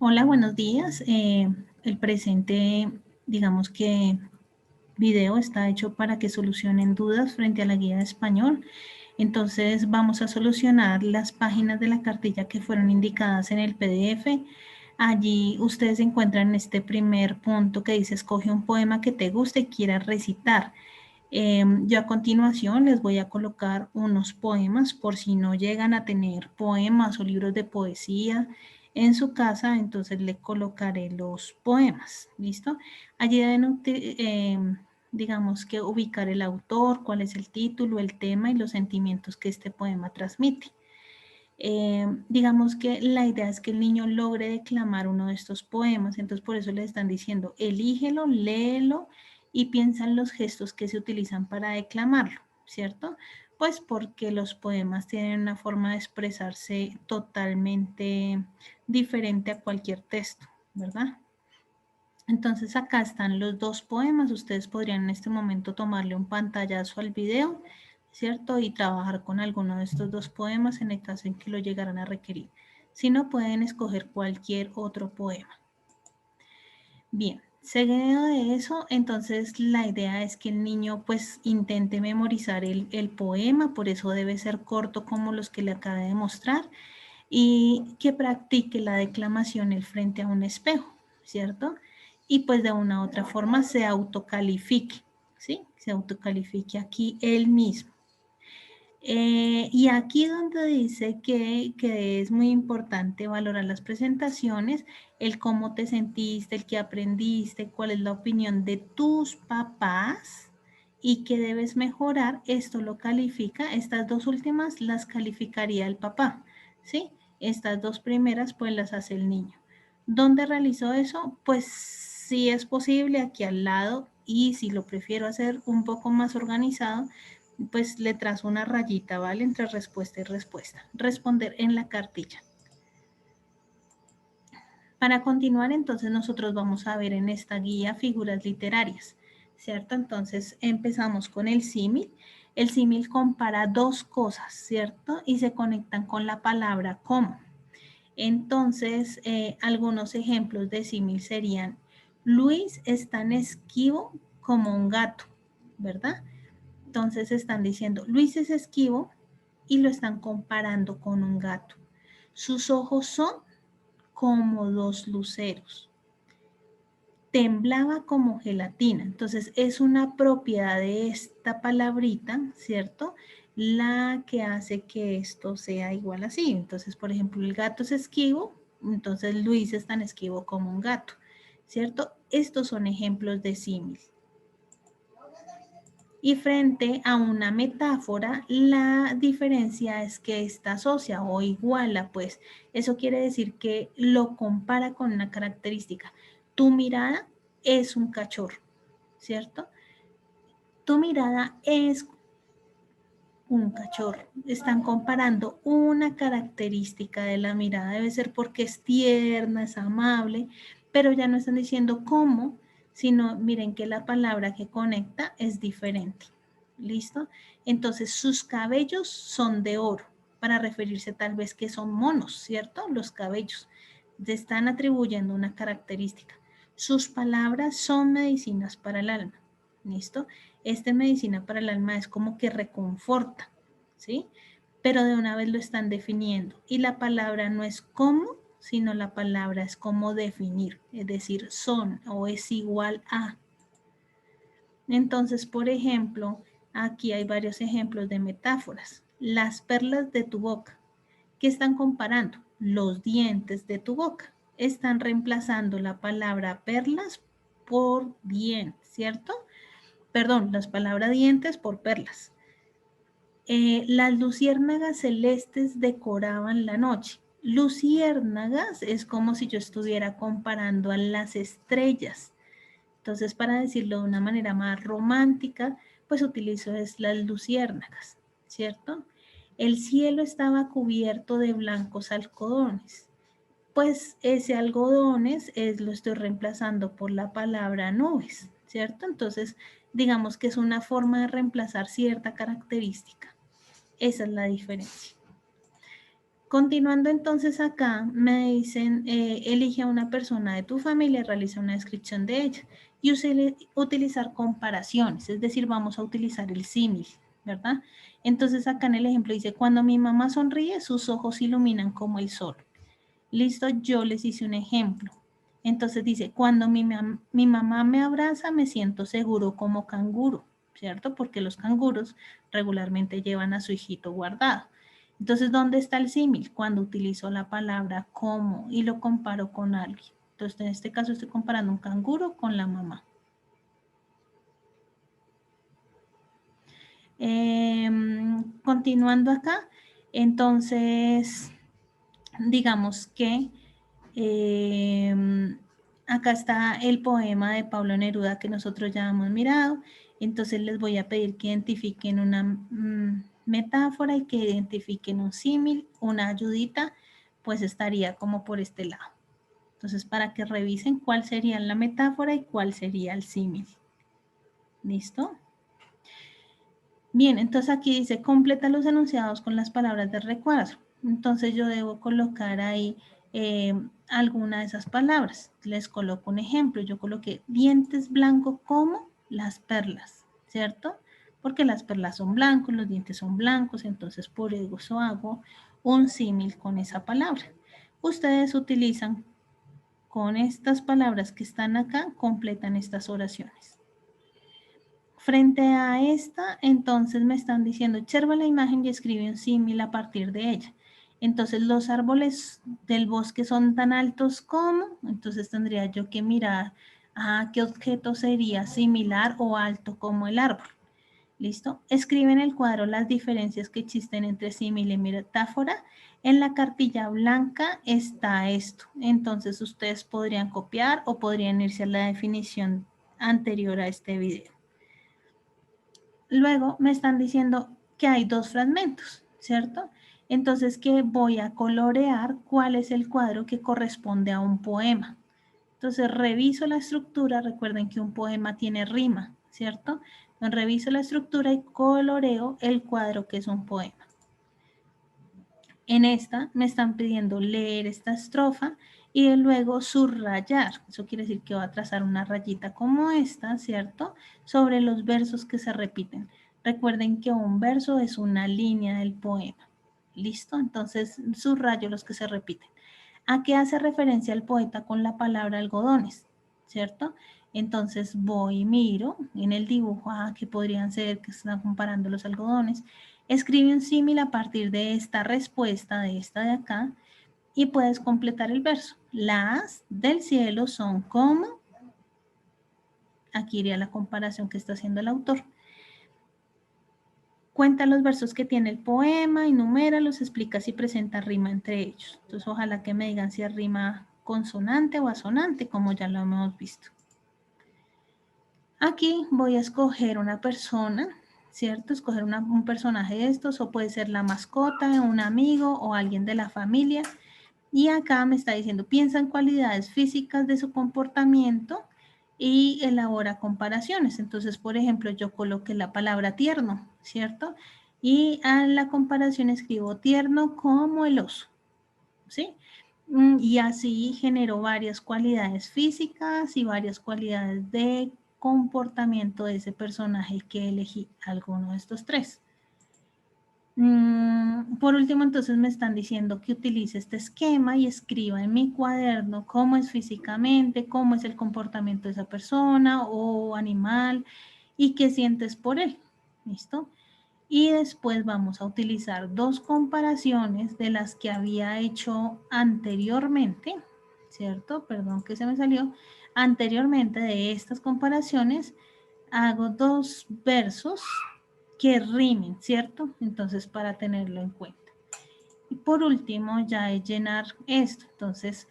Hola, buenos días. El presente, digamos que video está hecho para que solucionen dudas frente a la guía de español. Entonces vamos a solucionar las páginas de la cartilla que fueron indicadas en el PDF. Allí ustedes encuentran este primer punto que dice escoge un poema que te guste y quieras recitar. Yo a continuación les voy a colocar unos poemas por si no llegan a tener poemas o libros de poesía en su casa, entonces le colocaré los poemas, ¿listo? Allí deben, digamos que ubicar el autor, cuál es el título, el tema y los sentimientos que este poema transmite. Digamos que la idea es que el niño logre declamar uno de estos poemas, entonces por eso le están diciendo, elígelo, léelo y piensa en los gestos que se utilizan para declamarlo, ¿cierto? Pues porque los poemas tienen una forma de expresarse totalmente diferente a cualquier texto, ¿verdad? Entonces acá están los dos poemas, ustedes podrían en este momento tomarle un pantallazo al video, ¿cierto? Y trabajar con alguno de estos dos poemas en el caso en que lo llegaran a requerir. Si no, pueden escoger cualquier otro poema. Bien, seguido de eso, entonces la idea es que el niño pues intente memorizar el poema, por eso debe ser corto como los que le acabé de mostrar, y que practique la declamación el frente a un espejo, ¿cierto? Y pues de una u otra forma se autocalifique, ¿sí? Se autocalifique aquí él mismo. Y aquí donde dice que es muy importante valorar las presentaciones, el cómo te sentiste, el que aprendiste, cuál es la opinión de tus papás y qué debes mejorar, esto lo califica, estas dos últimas las calificaría el papá, ¿sí? Estas dos primeras pues las hace el niño. ¿Dónde realizó eso? Pues si es posible aquí al lado y si lo prefiero hacer un poco más organizado, pues le trazo una rayita, ¿vale? Entre respuesta y respuesta. Responder en la cartilla. Para continuar, entonces nosotros vamos a ver en esta guía figuras literarias, ¿cierto? Entonces empezamos con el símil. El símil compara dos cosas, ¿cierto? Y se conectan con la palabra como. Entonces, algunos ejemplos de símil serían, Luis es tan esquivo como un gato, ¿verdad? Entonces están diciendo, Luis es esquivo y lo están comparando con un gato. Sus ojos son como dos luceros. Temblaba como gelatina. Entonces es una propiedad de esta palabrita, ¿cierto? La que hace que esto sea igual así. Entonces, por ejemplo, el gato es esquivo, entonces Luis es tan esquivo como un gato, ¿cierto? Estos son ejemplos de símil. Y frente a una metáfora, la diferencia es que está asocia o iguala, pues eso quiere decir que lo compara con una característica. Tu mirada es un cachorro, ¿cierto? Tu mirada es un cachorro. Están comparando una característica de la mirada, debe ser porque es tierna, es amable, pero ya no están diciendo cómo, sino miren que la palabra que conecta es diferente. ¿Listo? Entonces sus cabellos son de oro, para referirse tal vez que son monos, ¿cierto? Los cabellos. Le están atribuyendo una característica. Sus palabras son medicinas para el alma. ¿Listo? Esta medicina para el alma es como que reconforta, ¿sí? Pero de una vez lo están definiendo. Y la palabra no es cómo, sino la palabra es cómo definir, es decir, son o es igual a. Entonces, por ejemplo, aquí hay varios ejemplos de metáforas. Las perlas de tu boca. ¿Qué están comparando? Los dientes de tu boca. Están reemplazando la palabra perlas por dientes, ¿cierto? Perdón, las palabras dientes por perlas. Las luciérnagas celestes decoraban la noche. Luciérnagas es como si yo estuviera comparando a las estrellas. Entonces, para decirlo de una manera más romántica, pues utilizo es las luciérnagas, ¿cierto? El cielo estaba cubierto de blancos algodones. Pues ese algodones lo estoy reemplazando por la palabra nubes, ¿cierto? Entonces, digamos que es una forma de reemplazar cierta característica. Esa es la diferencia. Continuando entonces acá, me dicen, elige a una persona de tu familia y realiza una descripción de ella. Y utilizar comparaciones, es decir, vamos a utilizar el símil, ¿verdad? Entonces acá en el ejemplo dice, cuando mi mamá sonríe, sus ojos iluminan como el sol. Listo, yo les hice un ejemplo. Entonces dice, cuando mi mamá me abraza, me siento seguro como canguro, ¿cierto? Porque los canguros regularmente llevan a su hijito guardado. Entonces, ¿dónde está el símil? Cuando utilizo la palabra como y lo comparo con alguien. Entonces, en este caso estoy comparando un canguro con la mamá. Continuando acá, entonces, digamos que acá está el poema de Pablo Neruda que nosotros ya hemos mirado. Entonces les voy a pedir que identifiquen una metáfora y que identifiquen un símil, una ayudita, pues estaría como por este lado. Entonces para que revisen cuál sería la metáfora y cuál sería el símil. ¿Listo? Bien, entonces aquí dice, completa los enunciados con las palabras de recuadro. Entonces yo debo colocar ahí alguna de esas palabras. Les coloco un ejemplo. Yo coloqué dientes blancos como las perlas, ¿cierto? Porque las perlas son blancos, los dientes son blancos, entonces por eso hago un símil con esa palabra. Ustedes utilizan con estas palabras que están acá, completan estas oraciones. Frente a esta, entonces me están diciendo, observa la imagen y escribe un símil a partir de ella. Entonces, los árboles del bosque son tan altos como, entonces tendría yo que mirar a qué objeto sería similar o alto como el árbol. ¿Listo? Escribe en el cuadro las diferencias que existen entre símil y metáfora. En la cartilla blanca está esto. Entonces, ustedes podrían copiar o podrían irse a la definición anterior a este video. Luego me están diciendo que hay dos fragmentos, ¿cierto? Entonces que voy a colorear cuál es el cuadro que corresponde a un poema. Entonces reviso la estructura, recuerden que un poema tiene rima, ¿cierto? Entonces reviso la estructura y coloreo el cuadro que es un poema. En esta me están pidiendo leer esta estrofa y luego subrayar. Eso quiere decir que voy a trazar una rayita como esta, ¿cierto? Sobre los versos que se repiten. Recuerden que un verso es una línea del poema. ¿Listo? Entonces subrayo los que se repiten. ¿A qué hace referencia el poeta con la palabra algodones? ¿Cierto? Entonces voy y miro en el dibujo a qué podrían ser que están comparando los algodones. Escribe un símil a partir de esta respuesta, de esta de acá, y puedes completar el verso. Las del cielo son como, aquí iría la comparación que está haciendo el autor. Cuenta los versos que tiene el poema, enuméralos, explica si presenta rima entre ellos. Entonces, ojalá que me digan si es rima consonante o asonante, como ya lo hemos visto. Aquí voy a escoger una persona, ¿cierto? Escoger un personaje de estos, o puede ser la mascota, un amigo o alguien de la familia. Y acá me está diciendo, piensa en cualidades físicas de su comportamiento y elabora comparaciones. Entonces, por ejemplo, yo coloqué la palabra tierno, ¿cierto? Y a la comparación escribo tierno como el oso, ¿sí? Y así generó varias cualidades físicas y varias cualidades de comportamiento de ese personaje que elegí, alguno de estos tres. Por último, entonces me están diciendo que utilice este esquema y escriba en mi cuaderno cómo es físicamente, cómo es el comportamiento de esa persona o animal y qué sientes por él. ¿Listo? Y después vamos a utilizar dos comparaciones de las que había hecho anteriormente, ¿cierto? Perdón que se me salió. Anteriormente de estas comparaciones hago dos versos que rimen, ¿cierto? Entonces, para tenerlo en cuenta. Y por último, ya es llenar esto. Entonces,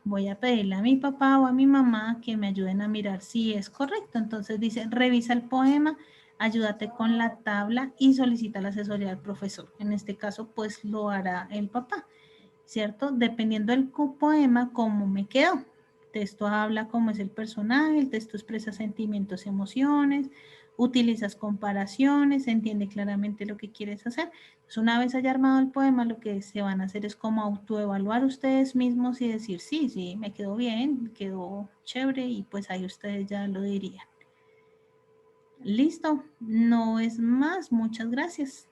voy a pedirle a mi papá o a mi mamá que me ayuden a mirar si es correcto. Entonces dice, revisa el poema, ayúdate con la tabla y solicita la asesoría del profesor. En este caso, pues lo hará el papá, ¿cierto? Dependiendo del poema, cómo me quedó. El texto habla cómo es el personaje, el texto expresa sentimientos y emociones, utilizas comparaciones, se entiende claramente lo que quieres hacer. Entonces, una vez haya armado el poema, lo que se van a hacer es como autoevaluar ustedes mismos y decir, sí, sí, me quedó bien, me quedó chévere, y pues ahí ustedes ya lo dirían. Listo, no es más, muchas gracias.